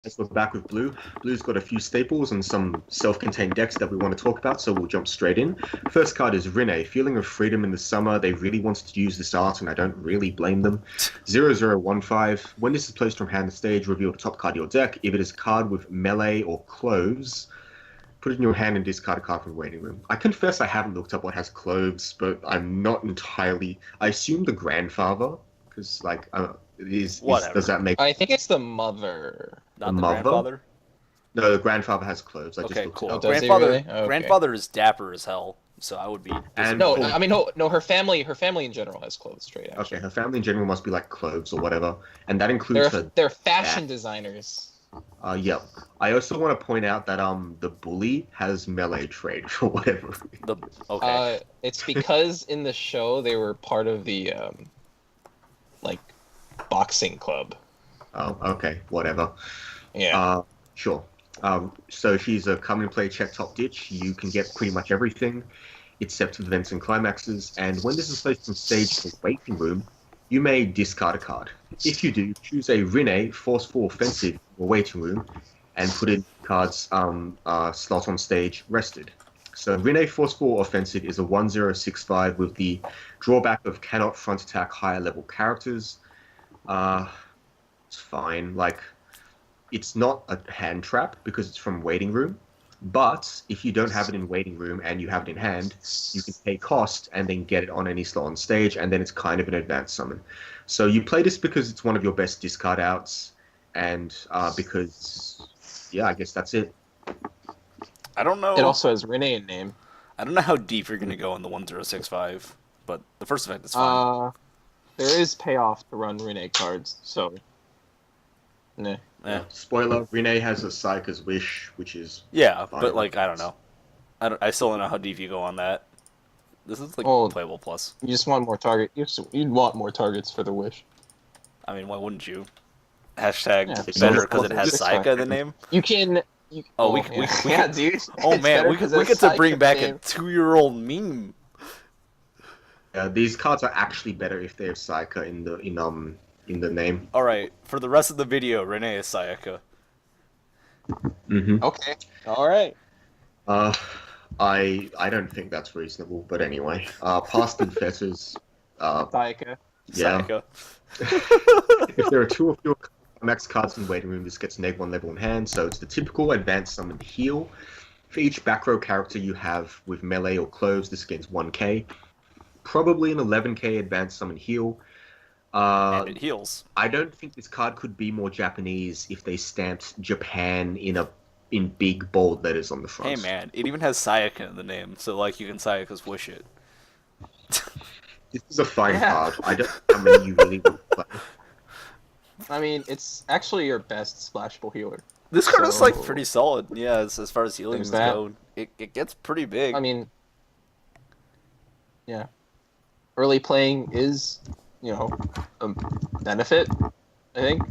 As we're back with Blue. Blue's got a few staples and some self-contained decks that we want to talk about, so we'll jump straight in. First card is Rinne. Feeling of freedom in the summer. They really wanted to use this art, and I don't really blame them. 0015. When this is placed from hand to stage, reveal the top card of your deck. If it is a card with melee or cloves, put it in your hand and discard a card from the waiting room. I confess I haven't looked up what has cloves, but I'm not entirely... I assume the grandfather, because, like, does that make... I think it's the mother. Not the grandfather? No, the grandfather has cloves. I just Okay, looked cool. it up. Does he really? Okay. Grandfather is dapper as hell, so I would be... And No, I mean, no. Her family in general has clothes straight. Actually. Okay, her family in general must be like cloves or whatever, and that includes they're fashion designers. Yeah. I also want to point out that the bully has melee trade for whatever. Okay. It's because in the show they were part of the like boxing club. Oh, okay, whatever. Yeah. Sure. So she's a come and play check top ditch. You can get pretty much everything, except events and climaxes. And when this is placed on stage to the waiting room, you may discard a card. If you do, choose a Rinne Forceful Offensive or waiting room, and put in cards slot on stage rested. So Rinne Forceful Offensive is a 1065 with the drawback of cannot front attack higher level characters. It's fine. Like, it's not a hand trap because it's from waiting room. But if you don't have it in waiting room and you have it in hand, you can pay cost and then get it on any slot on stage, and then it's kind of an advanced summon. So you play this because it's one of your best discard outs, and because, yeah, I guess that's it. I don't know. It also has Renee in name. I don't know how deep you're going to go in the 1065, but the first effect is fine. There is payoff to run Renee cards, so... Nah. Yeah. Spoiler, Rinne has a Psyker's Wish, which is... Yeah, fine. but, like, I don't know. I still don't know how deep you go on that. This is, like, playable plus. You just want more target. You'd want more targets for the Wish. I mean, why wouldn't you? Hashtag Yeah, better because it has Psyka in the name? You can... Yeah, dude. Oh, man, we get to bring back a 2-year-old meme. Yeah, these cards are actually better if they have Psyker in the name. All right, for the rest of the video, Renee is Sayaka. Mm-hmm. Okay. All right. I don't think that's reasonable, but anyway. Past and Fetters. Sayaka. Yeah. Sayaka. If there are two of your max cards in the waiting room, this gets -1 level in hand, so it's the typical advanced summon heal. For each back row character you have with melee or cloves, this gains 1k. Probably an 11k advanced summon heal. And it heals. I don't think this card could be more Japanese if they stamped Japan in big bold letters on the front. Hey man, it even has Sayaka in the name, so like you can Sayaka's wish it. This is a fine card. I don't know how many you really would play. I mean, it's actually your best splashable healer. This card is like pretty solid, yeah, as far as healing go. It gets pretty big. I mean, yeah. Early playing is, you know, a benefit, I think.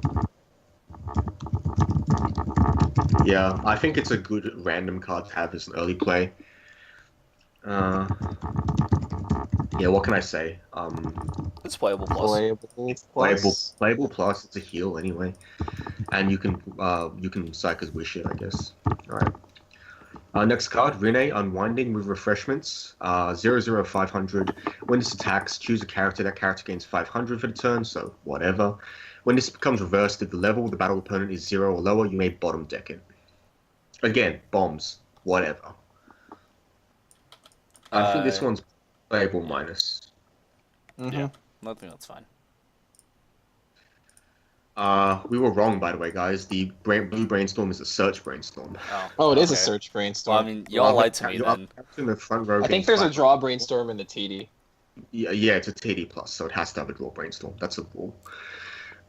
Yeah, I think it's a good random card to have as an early play. Yeah, what can I say? It's playable plus. Playable plus. It's a heal anyway, and you can Psyker's Wish it, I guess. All right. Next card, Rinne, Unwinding with Refreshments, 00500. When this attacks, choose a character. That character gains 500 for the turn, so whatever. When this becomes reversed at the level, the battle opponent is 0 or lower, you may bottom deck it. Again, bombs, whatever. I think this one's playable minus. Mm-hmm. Yeah, I think that's fine. We were wrong, by the way, guys. The blue brainstorm is a search brainstorm. Oh, it is a search brainstorm. Well, I mean, y'all lied to me then. In the front row I think there's a draw brainstorm in the TD. Yeah, it's a TD plus, so it has to have a draw brainstorm. That's a rule.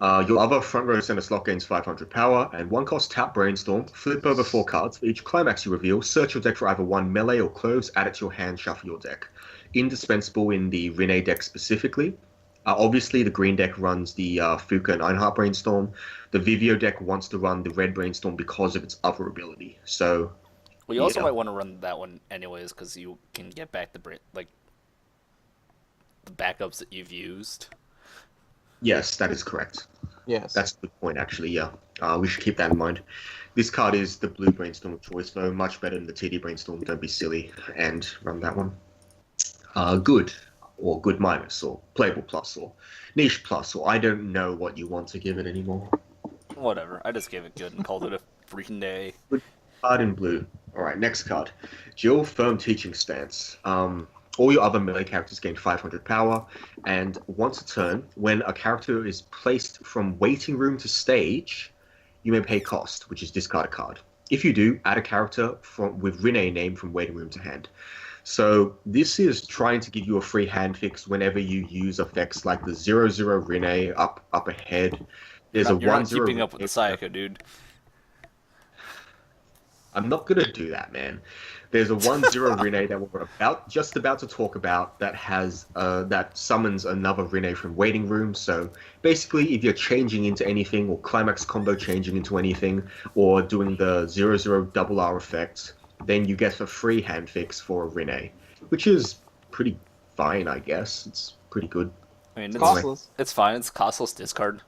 Your other front row center slot gains 500 power, and 1-cost tap brainstorm. Flip over 4 cards. For each climax you reveal, search your deck for either 1 melee or cloves, add it to your hand, shuffle your deck. Indispensable in the Rinne deck specifically. Obviously, the green deck runs the Fuka and Einhardt brainstorm. The Vivio deck wants to run the red brainstorm because of its other ability. So, well, you also might want to run that one anyways because you can get back the backups that you've used. Yes, that is correct. Yes. That's a good point, actually, yeah. We should keep that in mind. This card is the blue Brainstorm of choice, though. Much better than the TD Brainstorm. Don't be silly and run that one. Good, or good minus, or playable plus, or niche plus, or I don't know what you want to give it anymore. Whatever. I just gave it good and called it a freaking day. Good card in blue. Alright, next card. Jill, Firm Teaching Stance. All your other melee characters gain 500 power, and once a turn, when a character is placed from waiting room to stage, you may pay cost, which is discard a card. If you do, add a character with Rinne name from waiting room to hand. So this is trying to give you a free hand fix whenever you use effects like the 0/0 Rinne up ahead. There's You're not 1/0 keeping up with the Sayaka, dude. I'm not gonna do that, man. There's a 1/0 Rinne that we're just about to talk about that has that summons another Rinne from waiting room. So basically, if you're changing into anything or climax combo changing into anything or doing the 0/0 double R effect, then you get a free hand fix for a Rinne, which is pretty fine, I guess. It's pretty good. I mean, Costless. it's fine. It's costless discard.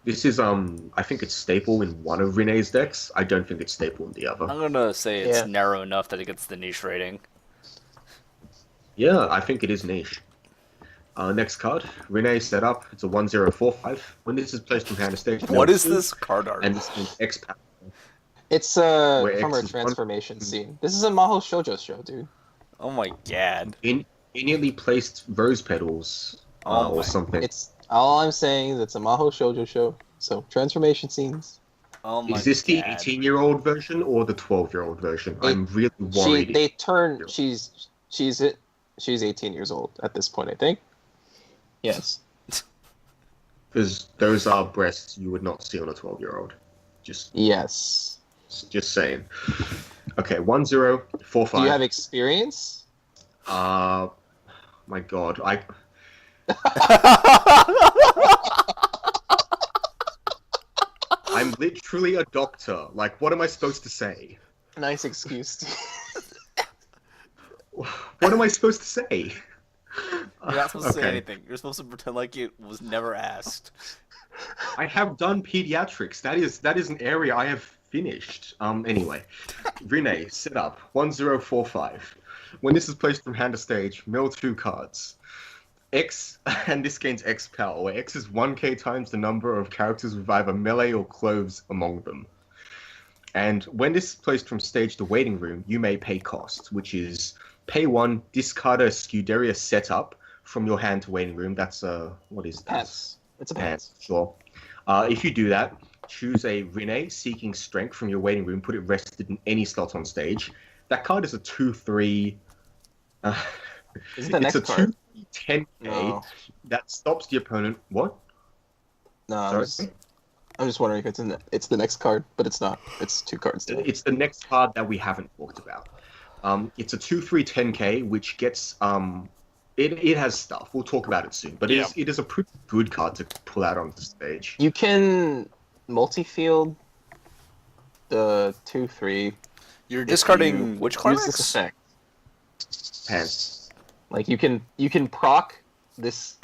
This is I think it's staple in one of Rinne's decks. I don't think it's staple in the other. I'm gonna say it's narrow enough that it gets the niche rating. Yeah, I think it is niche. Next card, Rinne set up. It's a 1/0/4/5. When this is placed from hand to stage. What is this card art? And this is X power. It's from X our is transformation scene. This is a Maho Shoujo show, dude. Oh my god. Conveniently placed rose petals or something. It's all I'm saying is it's a Maho Shoujo show. So transformation scenes. Oh my Is this the god. 18-year-old version or the 12-year-old version? I'm really worried. They turn. She's 18 years old at this point, I think. Yes. Because those are breasts you would not see on a 12-year-old. Yes. Just saying. Okay, 1/0/4/5. Do you have experience? My God, I'm literally a doctor. Like, what am I supposed to say? Nice excuse. What am I supposed to say? You're not supposed to say anything. You're supposed to pretend like it was never asked. I have done pediatrics. That is an area I have finished. Anyway, Rinne, set up 1/0/4/5. When this is placed from hand to stage, mill 2 cards. X, and this gains X power, where X is 1k times the number of characters with either melee or cloves among them. And when this is placed from stage to waiting room, you may pay cost, which is pay 1, discard a Scuderia setup from your hand to waiting room. That's what is that? Pants. It's a pants. Sure. If you do that, choose a Rinne seeking strength from your waiting room, put it rested in any slot on stage. That card is a 2/3. Is it the next card? 10k that stops the opponent. What? No, I'm just wondering if it's the next card, but it's not. It's 2 cards. Still. It's the next card that we haven't talked about. It's a 2/3 10k, which gets it has stuff. We'll talk about it soon, but it is a pretty good card to pull out on the stage. You can multi-field the 2/3. You're discarding which use this effect. Pants. Like you can proc this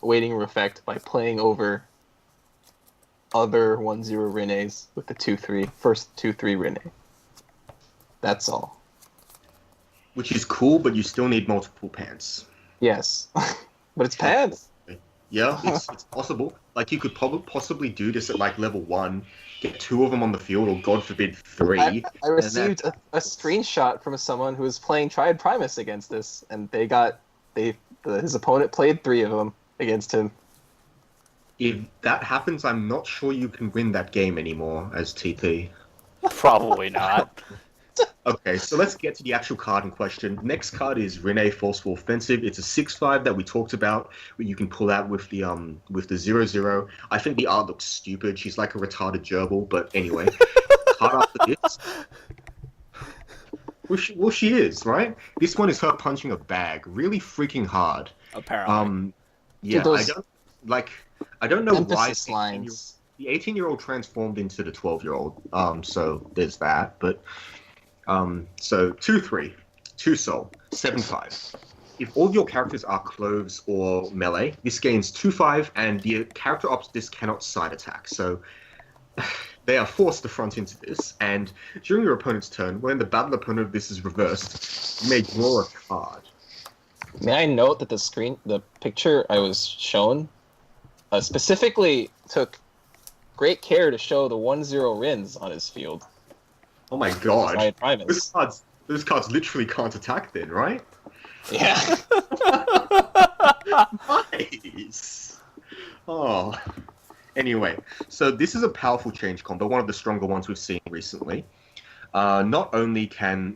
waiting room effect by playing over other 1/0 Rinnes with the 2/3 first 2/3 Rinne. That's all. Which is cool, but you still need multiple pants. Yes, but it's pants. Yeah, it's possible. Like you could possibly do this at like level 1, get 2 of them on the field, or God forbid 3. I received a screenshot from someone who was playing Triad Primus against this, and his opponent played 3 of them against him. If that happens, I'm not sure you can win that game anymore as TP. Probably not. Okay, so let's get to the actual card in question. Next card is Rinne Forceful Offensive. It's a 6/5 that we talked about, where you can pull out with the 0/0. I think the art looks stupid. She's like a retarded gerbil, but anyway. Card after this. Well, she is, right? This one is her punching a bag really freaking hard. Apparently. Yeah, I don't know why emphasis lines. the 18-year-old transformed into the 12-year-old. So there's that, but so 2/3, 2 soul, 7/5. if all of your characters are cloves or melee, this gains 2/5, and the character opposite this cannot side attack. So they are forced to front into this, and during your opponent's turn, when the battle opponent of this is reversed, you may draw a card. May I note that the picture I was shown, specifically took great care to show the 1/0 Rins on his field. Oh my god. Primus. Those cards literally can't attack then, right? Yeah. Nice. Oh. Anyway, so this is a powerful change combo, one of the stronger ones we've seen recently. Not only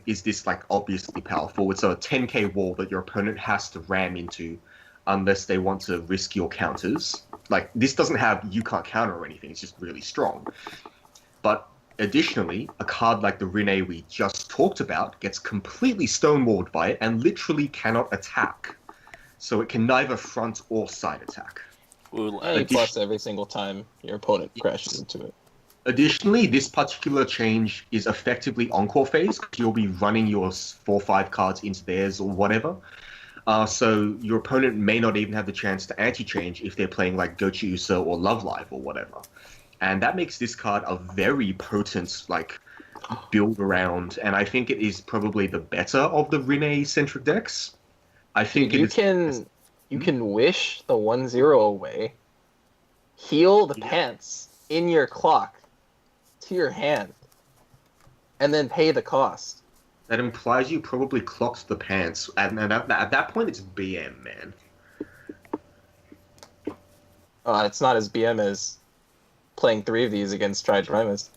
is this like obviously powerful, it's a 10k wall that your opponent has to ram into unless they want to risk your counters. Like, this doesn't have you can't counter or anything, it's just really strong. But additionally, a card like the Rinne we just talked about gets completely stonewalled by it and literally cannot attack. So it can neither front or side attack. Plus every single time your opponent crashes into it. Additionally, this particular change is effectively Encore phase, because you'll be running your 4-5 cards into theirs or whatever. So your opponent may not even have the chance to anti-change if they're playing like Gochi Uso or Love Live or whatever. And that makes this card a very potent like build around, and I think it is probably the better of the Rinne-centric decks. I think you can wish the 1/0 away, heal the pants in your clock to your hand, and then pay the cost. That implies you probably clocked the pants, and at that point it's BM, man. It's not as BM as playing 3 of these against Stride Primus.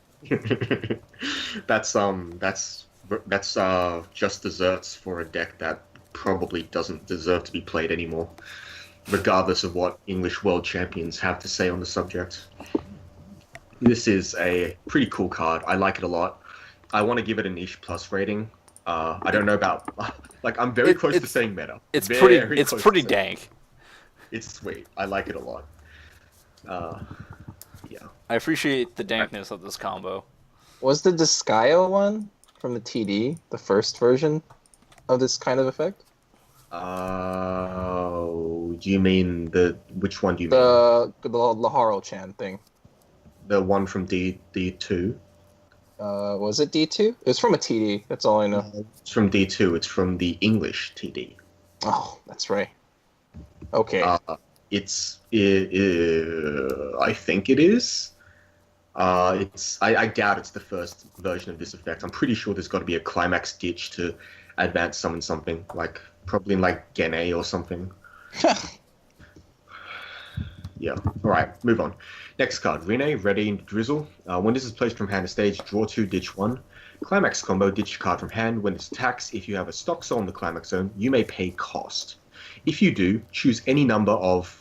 That's just desserts for a deck that probably doesn't deserve to be played anymore, regardless of what English world champions have to say on the subject. This is a pretty cool card. I like it a lot. I want to give it a niche plus rating. I don't know about like I'm very close to saying meta. It's pretty dank. It's sweet. I like it a lot. Yeah. I appreciate the dankness of this combo. Was the Disgaea one from the TD the first version of this kind of effect? Do you mean which one do you mean? The Laharo-chan thing. The one from D2? Was it D2? It was from a TD, that's all I know. It's from D2, it's from the English TD. Oh, that's right. Okay. I think it is. I doubt it's the first version of this effect. I'm pretty sure there's got to be a climax ditch to advance summon something, like probably in like Gene or something. Yeah. Alright, move on. Next card, Rinne, Ready, and Drizzle. When this is placed from hand to stage, draw 2, ditch 1. Climax combo, ditch card from hand. When this attacks, if you have a stock soul in the climax zone, you may pay cost. If you do, choose any number of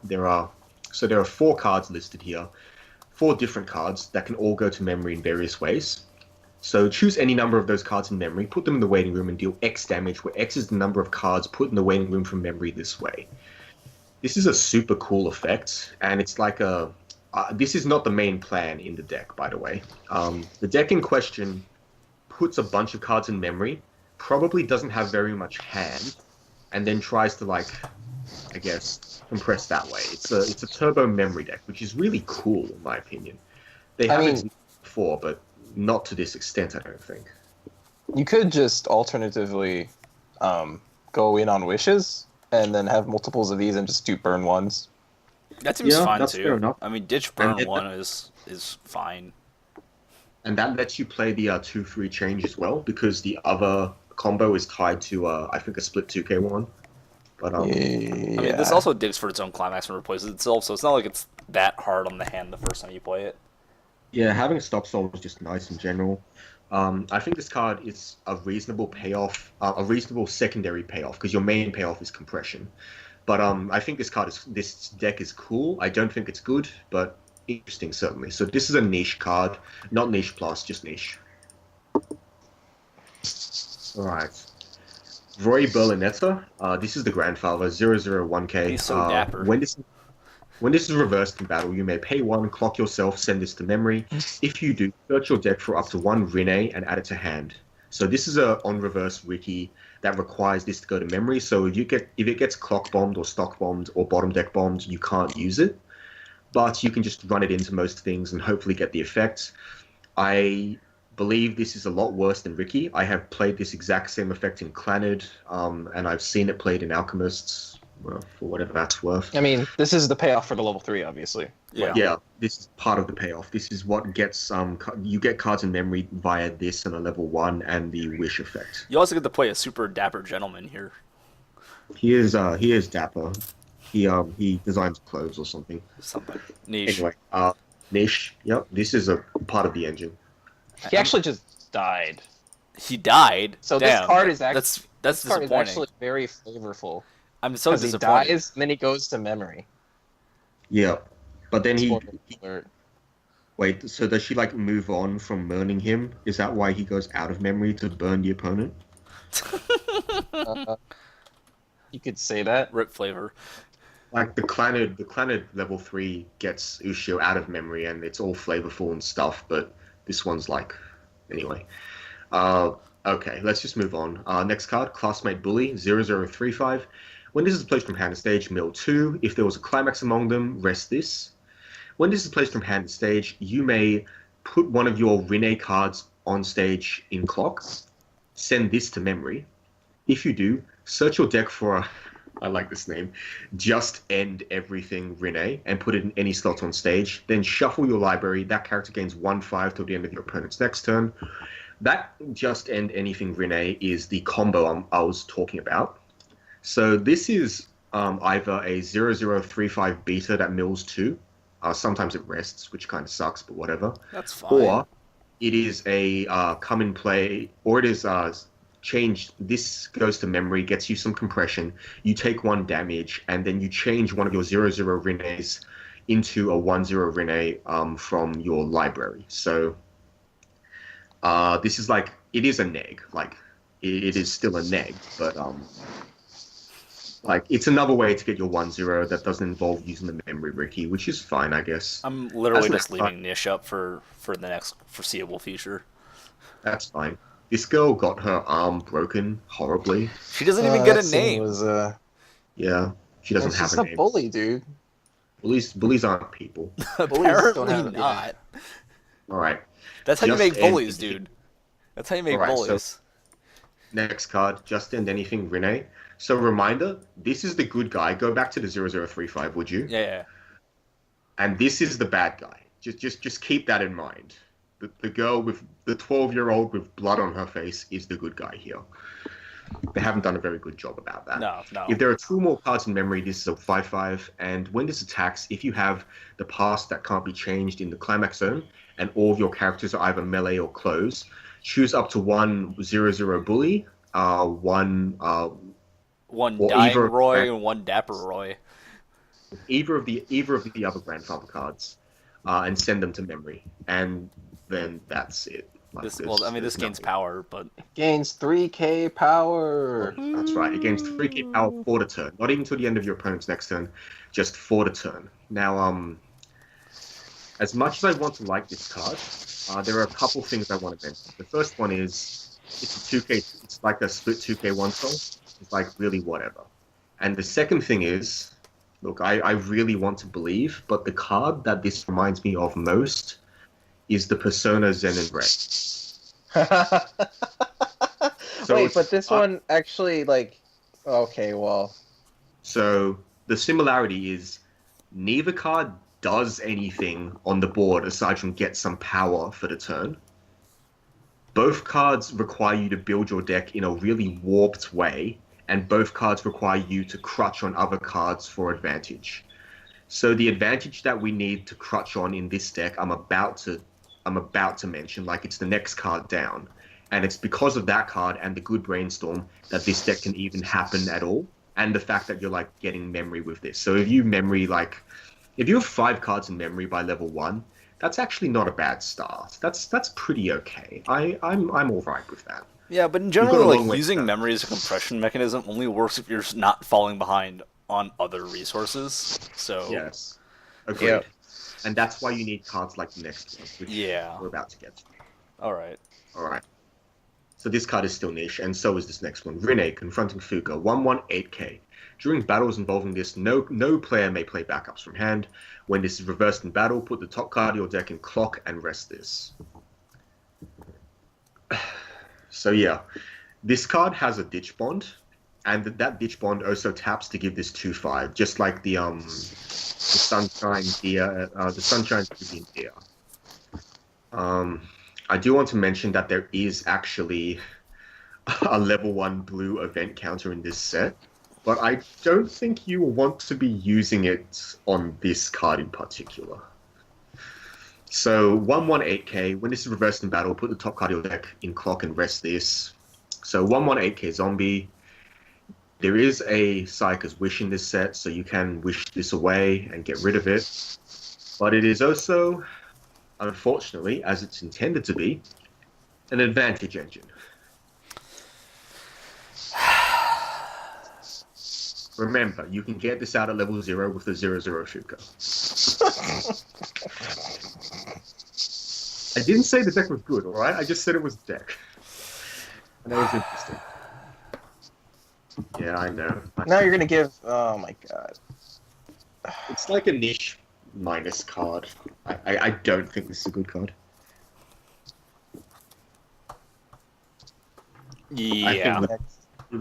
there are 4 cards listed here. 4 different cards that can all go to memory in various ways. So choose any number of those cards in memory, put them in the waiting room, and deal X damage, where X is the number of cards put in the waiting room from memory this way. This is a super cool effect, and it's like this is not the main plan in the deck, by the way. The deck in question puts a bunch of cards in memory, probably doesn't have very much hand, and then tries to, like, I guess, compress that way. It's a turbo memory deck, which is really cool, in my opinion. They haven't before, but not to this extent, I don't think. You could just alternatively go in on wishes, and then have multiples of these and just do burn ones. That seems fine that's too. Fair enough. I mean, ditch burn one is fine. And that lets you play the 2-3 change as well, because the other combo is tied to I think a split 2k one. But I mean, this also digs for its own climax and replaces itself, so it's not like it's that hard on the hand the first time you play it. Yeah, having a stop soul is just nice in general. I think this card is a reasonable payoff, a reasonable secondary payoff, because your main payoff is compression. But I think this deck is cool. I don't think it's good, but interesting certainly. So this is a niche card, not niche plus, just niche. All right. Roy Berlinetta. This is the grandfather, 001k. He's so dapper. When this is reversed in battle, you may pay 1, clock yourself, send this to memory. If you do, search your deck for up to 1 Rinne and add it to hand. So this is a on reverse Ricky that requires this to go to memory. So if it gets clock bombed or stock bombed or bottom deck bombed, you can't use it. But you can just run it into most things and hopefully get the effect. I believe this is a lot worse than Ricky. I have played this exact same effect in Clannad, and I've seen it played in Alchemists, well, for whatever that's worth. I mean, this is the payoff for the level 3, obviously. Yeah, this is part of the payoff. This is what gets you get cards in memory via this and a level 1 and the wish effect. You also get to play a super dapper gentleman here. He is dapper. He designs clothes or something. Something niche. Anyway, niche. Yep, this is a part of the engine. He actually just died. He died. So Damn. this card is actually that's this card is disappointing. actually very flavorful. I'm so Because he disappointed. dies, and then he goes to memory. Yeah, but then he Alert. wait. So does she like move on from burning him? Is that why he goes out of memory to burn the opponent? You could say that. Rip flavor. Like the Clannad level 3 gets Ushio out of memory and it's all flavorful and stuff, but this one's like, anyway. Okay, let's just move on. Next card, Classmate Bully, 0035. When this is placed from hand to stage, mill 2. If there was a climax among them, rest this. When this is placed from hand to stage, you may put one of your Rinne cards on stage in clock, send this to memory. If you do, search your deck for a, I like this name, Just End Everything Rinne, and put it in any slot on stage. Then shuffle your library. That character gains 1/5 till the end of your opponent's next turn. That Just End Anything Rinne is the combo I was talking about. So this is either a 0035 beta that mills 2. Sometimes it rests, which kind of sucks, but whatever. That's fine. Or it is a come and play, or it is changed. This goes to memory, gets you some compression. You take 1 damage, and then you change one of your 00 Rinnes into a 10 Rinne from your library. So this is like, it is a neg. Like, it is still a neg, but like, it's another way to get your 10 that doesn't involve using the memory Ricky, which is fine, I guess. I'm literally That's just leaving Nish up for the next foreseeable future. That's fine. This girl got her arm broken horribly. She doesn't even get a That scene name. Was, Yeah, she doesn't it's have just a a name. bully, dude. Bullies aren't people. Bullies don't Apparently have a name. not. All right. That's how you Just make end bullies, anything. dude. That's how you make Alright, so- bullies. Next card, Just End Anything Rinne. So reminder, this is the good guy. Go back to the 0035, would you? Yeah. And this is the bad guy. Just keep that in mind. The girl with the 12-year-old with blood on her face is the good guy here. They haven't done a very good job about that. No. If there are 2 more cards in memory, this is a 5/5, and when this attacks, if you have the past that can't be changed in the climax zone, and all of your characters are either melee or close, choose up to 1 0/0 bully, one One or dying either- Roy and one dapper Roy. either of the other grandfather cards, and send them to memory, and then that's it. Like This there's gains nothing. power, but Gains 3k power. That's right. It gains 3k power for the turn. Not even till the end of your opponent's next turn, just for the turn. Now, as much as I want to like this card, there are a couple things I want to mention. The first one is it's a 2k. It's like a split 2k one soul. It's like really whatever. And the second thing is, look, I really want to believe, but the card that this reminds me of most is the Persona Zen and Red. So Wait, it's- but this one actually, like, okay, well, So the similarity is neither card does anything on the board aside from get some power for the turn. Both cards require you to build your deck in a really warped way, and both cards require you to crutch on other cards for advantage. So the advantage that we need to crutch on in this deck, I'm about to mention, like it's the next card down. And it's because of that card and the good brainstorm that this deck can even happen at all. And the fact that you're like getting memory with this. So if you have 5 cards in memory by level 1, that's actually not a bad start. That's pretty okay. I'm all right with that. yeah. But in got a general, long like way to using go. memory as a compression mechanism only works if you're not falling behind on other resources. So Yes. Agreed. Yep. And that's why you need cards like the next one, which Yeah. we're about to get to. all right. All right. So this card is still niche, and so is this next one. Rene, confronting Fuka, 1/8K. During battles involving this, no player may play backups from hand. When this is reversed in battle, put the top card of your deck in clock and rest this. So yeah, this card has a ditch bond, and that ditch bond also taps to give this 2/5, just like the Sunshine Deer, the Sunshine Deer. I do want to mention that there is actually a level 1 blue event counter in this set, but I don't think you want to be using it on this card in particular. So 1/8K, when this is reversed in battle, put the top card of your deck in clock and rest this. So 1/8K zombie. There is a Psyker's Wish in this set, so you can wish this away and get rid of it. But it is also, unfortunately, as it's intended to be, an advantage engine. Remember, you can get this out at level 0 with the 0/0 Fuka. I didn't say the deck was good, alright? I just said it was a deck. And that was interesting. Yeah, I know. Now you're gonna give... Oh my god. It's like a niche minus card. I don't think this is a good card. Yeah. I think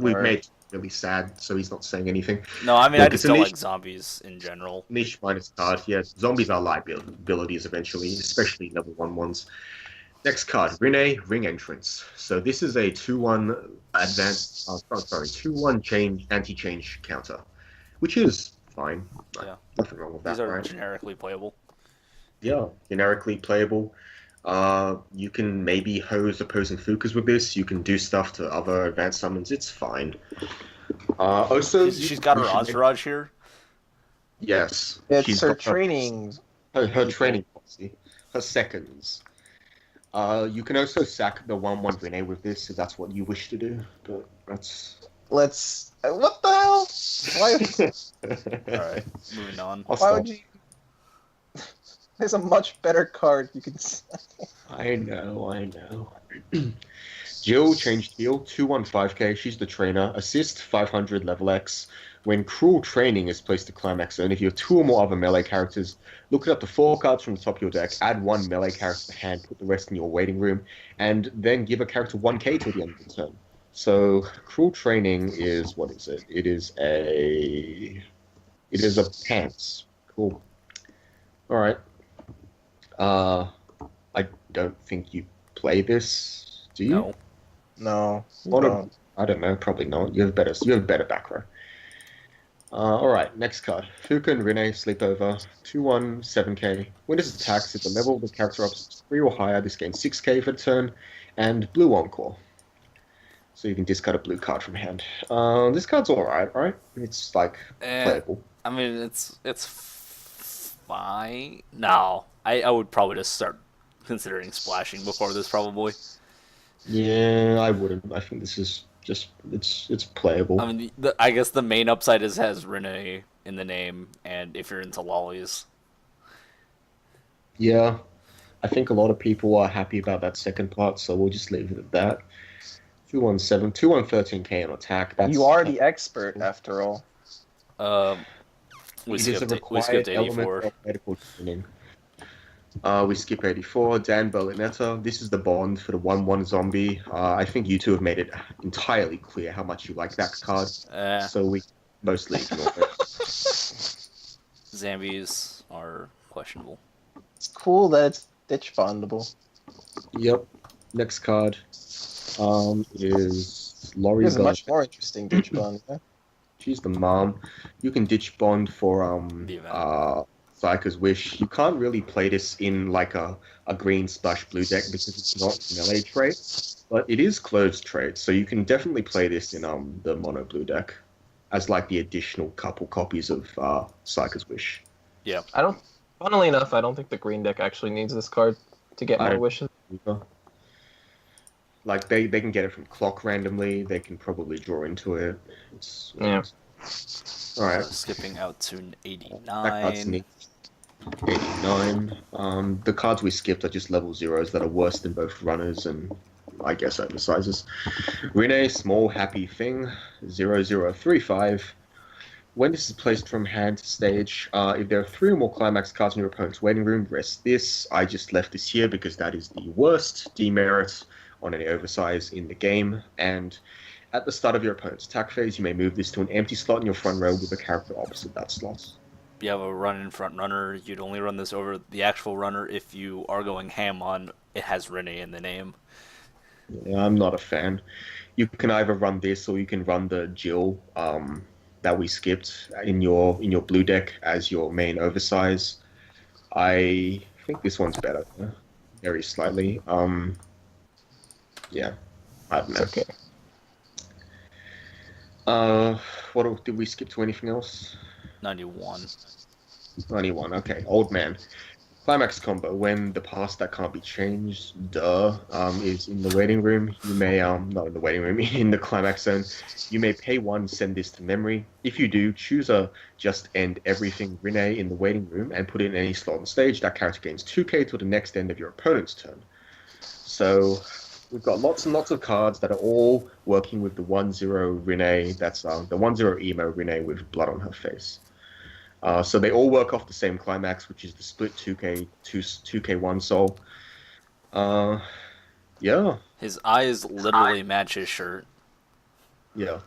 we've made it really sad, so he's not saying anything. No, I mean, Look, I just it's a don't niche- like zombies in general. Niche minus card, yeah. Zombies are liabilities eventually, especially level 1 ones. Next card, Rene, Ring Entrance. So this is a 2/1 advanced, 2/1 change, anti-change counter, which is fine. Yeah. Nothing wrong with that, These are right? generically playable. Yeah, generically playable. You can maybe hose opposing Fukas with this. You can do stuff to other advanced summons. It's fine. Also, She's got her entourage here. Yes. It's she's her got training. Her training policy. Her seconds. You can also sack the 1/1 Rene with this if that's what you wish to do. But that's. Let's... What the hell? Why... Alright, moving on. I'll Why stop. would you... There's a much better card you can... I know. Jill changed heal, 2/15K. She's the trainer. Assist 500 level X. When Cruel Training is placed to climax zone, if you have 2 or more other melee characters, look up the 4 cards from the top of your deck, add 1 melee character to hand, put the rest in your waiting room, and then give a character 1K till the end of the turn. So Cruel Training is, what is it? It is a pants. Cool. Alright. I don't think you play this, do you? No. No. I don't know, probably not. You have better back row. Alright, next card. Fuka and Rene Sleepover, 2/7K. When this attacks, if the level of the character up is 3 or higher, this gains 6K for the turn, and blue Encore. So you can discard a blue card from hand. This card's alright, right? It's like playable. I mean, it's fine. No, I would probably just start considering splashing before this, probably. Yeah, I wouldn't. I think this is just it's playable. I mean, I guess the main upside is has Rene in the name, and if you're into lolis. Yeah, I think a lot of people are happy about that second part, so we'll just leave it at that. 2/17, 2/13K on attack. That's, You are the expert, after all. We it is a skipped required 84. element of medical training. We skip 84. Dan Berlinetta. This is the bond for the 1/1 zombie. I think you two have made it entirely clear how much you like that card, so we mostly ignore it. Zombies are questionable. It's cool that it's ditch bondable. Yep. Next card is Laurie. Here's a much more interesting ditch bond. Yeah? She's the mom. You can ditch bond for The event. Psyker's Wish. You can't really play this in like a green splash blue deck because it's not melee trait, but it is closed trait, so you can definitely play this in the mono blue deck as like the additional couple copies of Psyker's Wish. Yeah. Funnily enough, I don't think the green deck actually needs this card to get more wishes. Like they can get it from clock randomly. They can probably draw into it. Yeah. All right. Skipping out to That card's 89. neat. 89. The cards we skipped are just level 0s that are worse than both runners and I guess, oversizes. Rene, small happy thing, 0035. When this is placed from hand to stage, if there are 3 or more climax cards in your opponent's waiting room, rest this. I just left this here because that is the worst demerit on any oversize in the game. And at the start of your opponent's attack phase, you may move this to an empty slot in your front row with a character opposite that slot. You have a run in front runner. You'd only run this over the actual runner if you are going ham on it has Rene in the name. Yeah, I'm not a fan. You can either run this or you can run the Jill that we skipped in your blue deck as your main oversize. I think this one's better, very slightly. Yeah, I don't know. Okay. Did we skip to anything else? 91. 91. Okay, old man. Climax combo. When the pass that can't be changed, is in the waiting room, you may not in the waiting room, in the climax zone, you may pay 1, send this to memory. If you do, choose a just end everything Rene in the waiting room and put it in any slot on stage. That character gains 2k till the next end of your opponent's turn. So we've got lots and lots of cards that are all working with the 1-0 Rene. That's the 1-0 emo Rene with blood on her face. So they all work off the same climax, which is the split 2k1 soul. Yeah. His eyes literally match his shirt. Yeah.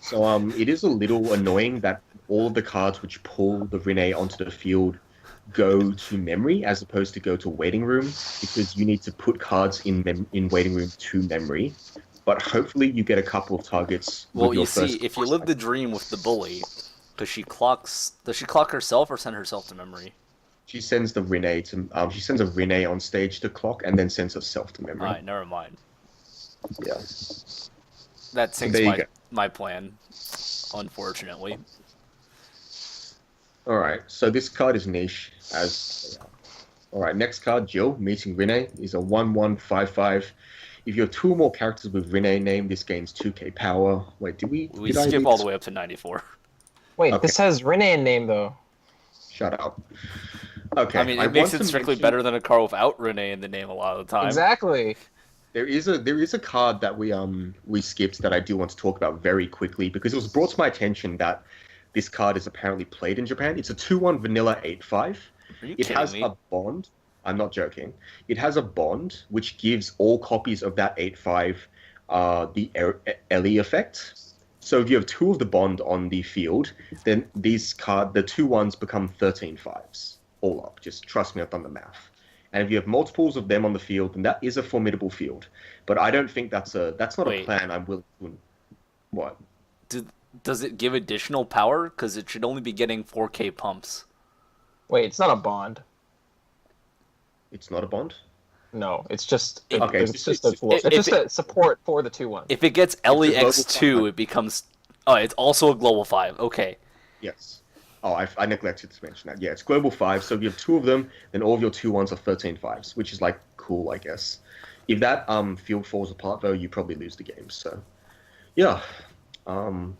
So it is a little annoying that all of the cards which pull the Rene onto the field go to memory as opposed to go to waiting room, because you need to put cards in waiting room to memory. But hopefully you get a couple of targets. Well, you see, if you live the dream with the bully, does she clock herself or send herself to memory? She sends the Rene to she sends a Rene on stage to clock and then sends herself to memory. Alright, never mind. Yeah. That sinks my plan, unfortunately. Alright, so this card is niche as Alright, next card, Jill, meeting Rene, is a 1-1-5-5. If you have 2 or more characters with Rene name, this gains 2k power. Wait, We skip all the way up to 94. Wait, Okay. this has Rene in name though. Shut up. Okay. I mean, it makes it strictly better than a card without Rene in the name a lot of the time. Exactly. There is a card that we skipped that I do want to talk about very quickly because it was brought to my attention that this card is apparently played in Japan. It's a 2-1 vanilla 8-5. Are you It kidding has me? a bond. I'm not joking. It has a bond which gives all copies of that 8-5 the Ellie effect. So if you have 2 of the bond on the field, then the 2-1s become 13-5s all up. Just trust me, I've done the math. And if you have multiples of them on the field, then that is a formidable field. But I don't think that's not a plan I'm willing to. What? Does it give additional power? Because it should only be getting 4k pumps. Wait, it's not a bond. It's not a bond? No, it's just It's just a support for the 2-1. If it gets Ellie global X2, 5. it becomes... Oh, it's also a global 5. Okay. Yes. Oh, I neglected to mention that. Yeah, it's global 5. So if you have 2 of them, then all of your 2-1s are 13-5s, which is like cool, I guess. If that field falls apart, though, you probably lose the game. So, yeah.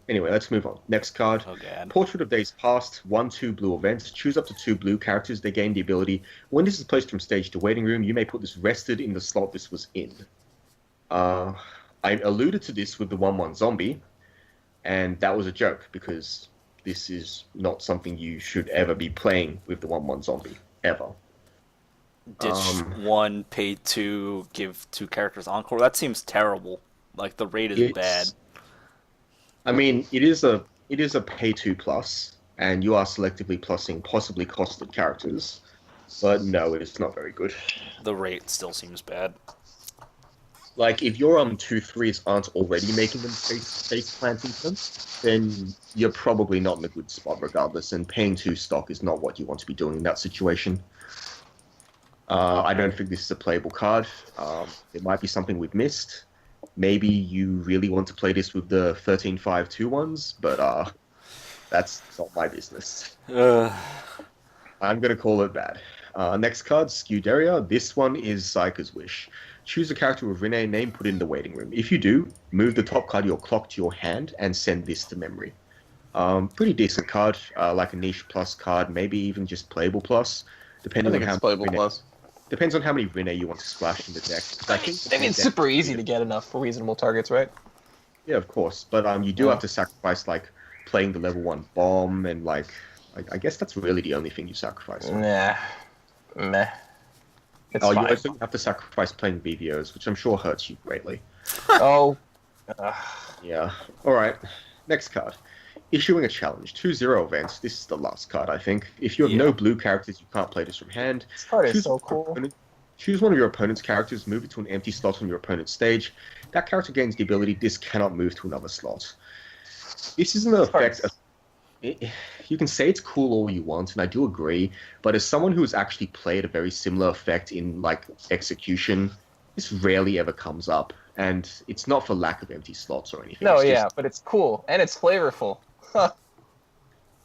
Anyway, let's move on. Next card. Oh, God. Portrait of Days Past. 1-2 blue events. Choose up to 2 blue characters. They gain the ability. When this is placed from stage to waiting room, you may put this rested in the slot this was in. I alluded to this with the 1-1 zombie, and that was a joke because this is not something you should ever be playing with the 1-1 zombie ever. Ditch 1, pay 2, give 2 characters encore. That seems terrible. Like, the rate is bad. I mean, it is a pay 2 plus, and you are selectively plussing possibly costed characters, but no, it's not very good. The rate still seems bad. Like, if your 2-3s aren't already making them face planting them, then you're probably not in a good spot regardless, and paying 2 stock is not what you want to be doing in that situation. I don't think this is a playable card. It might be something we've missed. Maybe you really want to play this with the 13-5 2-1s, but that's not my business. I'm going to call it bad. Next card, Scuderia. This one is Psyker's Wish. Choose a character with Rene name, put it in the waiting room. If you do, move the top card of your clock to your hand and send this to memory. Pretty decent card, like a niche plus card, maybe even just playable plus, depending on how playable plus. Depends on how many Rinne you want to splash in the deck. 'Cause I think I mean, it's super easy to get enough for reasonable targets, right? Yeah, of course. But you do Yeah. have to sacrifice like playing the level 1 bomb and like I guess that's really the only thing you sacrifice. Nah. Meh. It's You fine. also have to sacrifice playing BVOs, which I'm sure hurts you greatly. Oh. Yeah. Alright. Next card. Issuing a challenge. 2-0 events. This is the last card, I think. If you have no blue characters, you can't play this from hand. This card is Choose so one of your cool. Choose one of your opponent's characters, move it to an empty slot on your opponent's stage. That character gains the ability, this cannot move to another slot. This is an effect of... You can say it's cool all you want, and I do agree, but as someone who has actually played a very similar effect in, like, execution, this rarely ever comes up, and it's not for lack of empty slots or anything. No, It's yeah, just... but it's cool, and it's flavorful.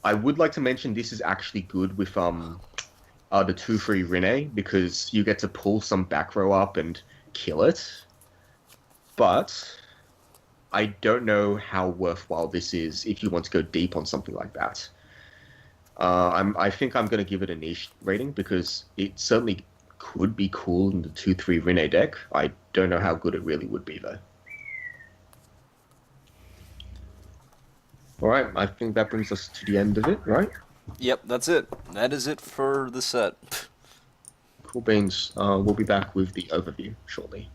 I would like to mention this is actually good with the 2-3 Rinne, because you get to pull some back row up and kill it. But I don't know how worthwhile this is if you want to go deep on something like that. I think I'm going to give it a niche rating because it certainly could be cool in the 2-3 Rinne deck. I don't know how good it really would be, though. Alright, I think that brings us to the end of it, right? Yep, that's it. That is it for the set. Cool beans. We'll be back with the overview shortly.